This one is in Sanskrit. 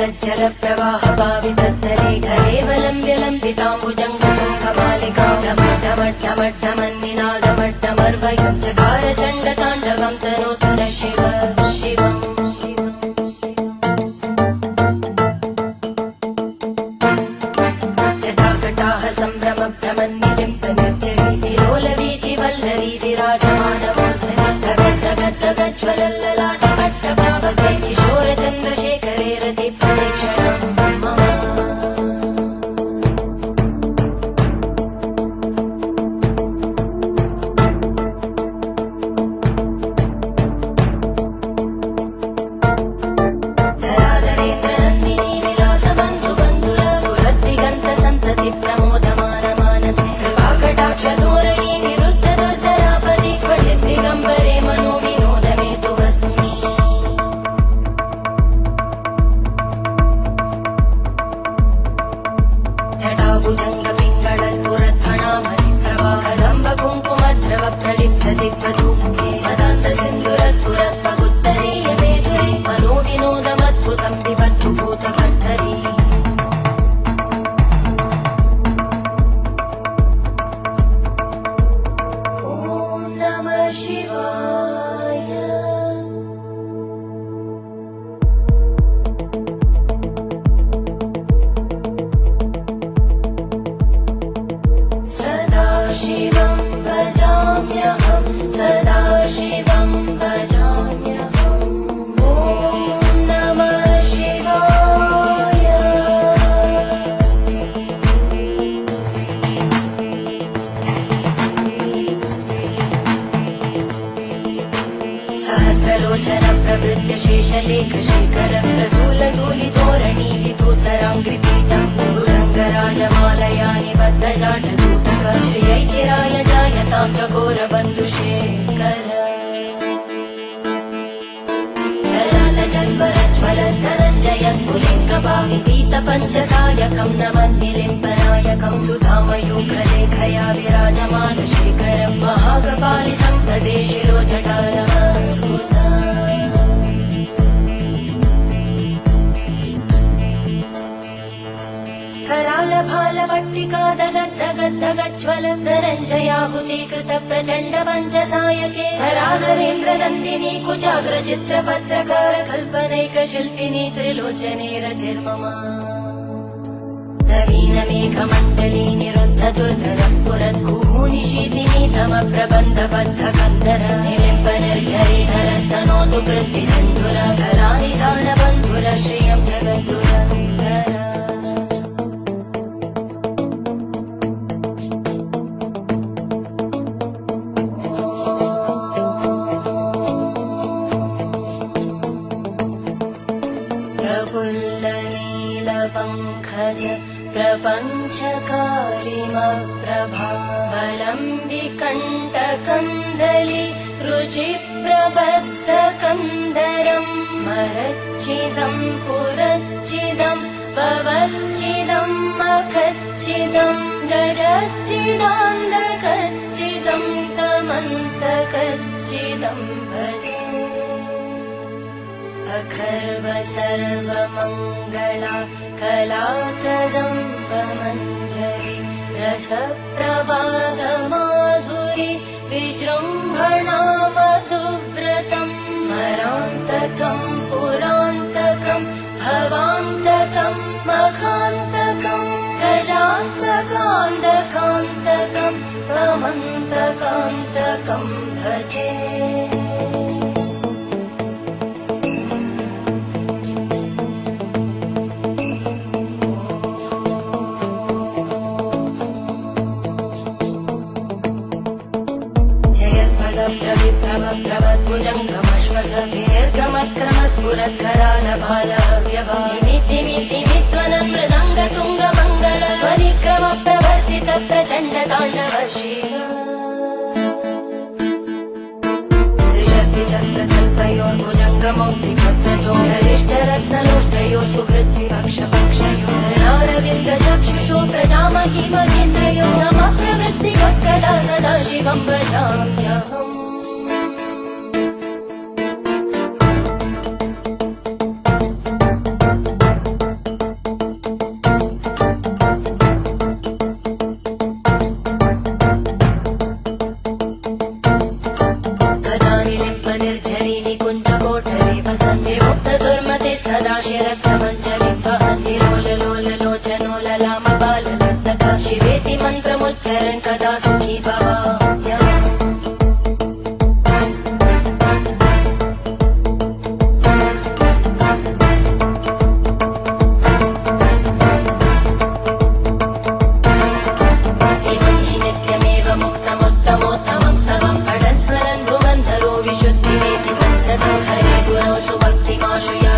तज्जल प्रवाह पावितस्थले कलेवलम्ब्य लम्बिताम्बुजङ्गतुङ्गमालिकां ढमड्ढमड्ढमड्ढमन्निनादमड्ढमर्वयं चकार चण्डताण्डवं तनोतु न शिव शिवम् जटाकटाः सम्भ्रम भ्रमन्निलिम्पनिर्जरी विलोलवीचि वल्लरी विराजमानमूर्धनि धगद्धगद्धगज्ज्वलल्ललाटकट्टभावकै किशोरचन्द्रशेखरे रतिप्रदक्षिणम् मम धराधरेन्द्रनन्दिनी विलासबन्धुबन्धुरा स्फुरद्दिगन्तसन्तति प्रमोदमानमानसे कृपाकटाक्षधोरणी निरुद्धदुर्धरापदि क्वचिद्दिगम्बरे मनोविनोदमेतु वस्तुनि जटाभुजङ्गपिङ्गळस्फुरद्फणामणिप्रवाहदम्बकुङ्कुमद्रव प्रलिप्तदिग्वधूमुखे मदान्तसिन्धुरस्फुरत्पगुत्तरीयमेधुरे मनोविनोदमद्भुतं विबद्धु भूतकर्धरी ॐ नमः शिवाय सदाशिवं भजाम्यहं सदाशिवं भजाम्यहम् ॐ नमः शिवाय सहस्रलोचन प्रभृत्य शेषलेख शेखर प्रसूलधूलितोरणी विदूसराङ्घ्रिपीठं भुजङ्गराजमालया निबद्धजाटजूटक श्रियै चिराय जायतां चकोरबन्धुशेखर ललाटजल्परज्ज्वलद्धनञ्जय स्फुलिङ्गभाविपीतपञ्चसायकं नमन्निलिम्पनायकं सुधामयूखलेखया विराजमानशेखरं महाकपालि सम्पदे शिरोजटानमस्कुता करालभालवट्टिका दगद्धगद्धगज्ज्वलद्धनञ्जयाहुतीकृत प्रचण्ड पञ्चसायके धराधरेन्द्रनन्दिनी कुचाग्रचित्रपत्रकार कल्पनैकशिल्पिनी त्रिलोचने रतिर्मम नवीनमेघमण्डली निरुद्धदुर्धरस्फुरद्गूनिशीतिनी तमप्रबन्धबद्धकन्धर निलिम्पनिर्झरीधरस्तनोतु कृत्तिसिन्धुर कलानिधानबन्धुर श्रियं जगद्गुरन्धर प्रफुल्लनीलपङ्कज प्रपञ्चकारिमप्रभावलम्बिकण्टकन्दली रुचिप्रबद्धकन्धरं स्मरच्चिदं पुरच्चिदं भवच्चिदं मखच्चिदं गजच्चिदान्धकच्चिदं तमन्तकच्चिदं भजे अखर्व सर्वमङ्गला कलाकदम्बमञ्जरी रसप्रवाहमाधुरी विजृम्भणा मधुव्रतं स्मरान्तकं पुरान्तकं भवान्तकं मखान्तकं गजान्तकान्तकान्तकं तमन्तकान्तकं भजे दीर्घमत्क्रमस्फुरत्करालभालव्यवादिमिद्दिमिद्दिमिद्वनं मृदङ्गतुङ्गमङ्गल परिक्रमप्रवर्तित प्रचण्डताण्डव शिव त्रिशक्तिचक्रकल्पयोर्भुजङ्गमौक्तिकस्रजोगरिष्ठरत्नलोष्टयोः सुहृद्विपक्षपक्षयोः धरणारविन्दचक्षुषो प्रजामहि महेन्द्रयोः समप्रवृत्तिकक्कदा सदा शिवं भजाम्यहम् शिरस्तमञ्जलिं वहन्ति लोललोललोचनो ललामबालनर्तका शिवेति मन्त्रमुच्चरन् कदा सुखी भवाम्यहम् विशुद्धिमेति सन्ततं हरे गुरौ सुभक्तिमाशु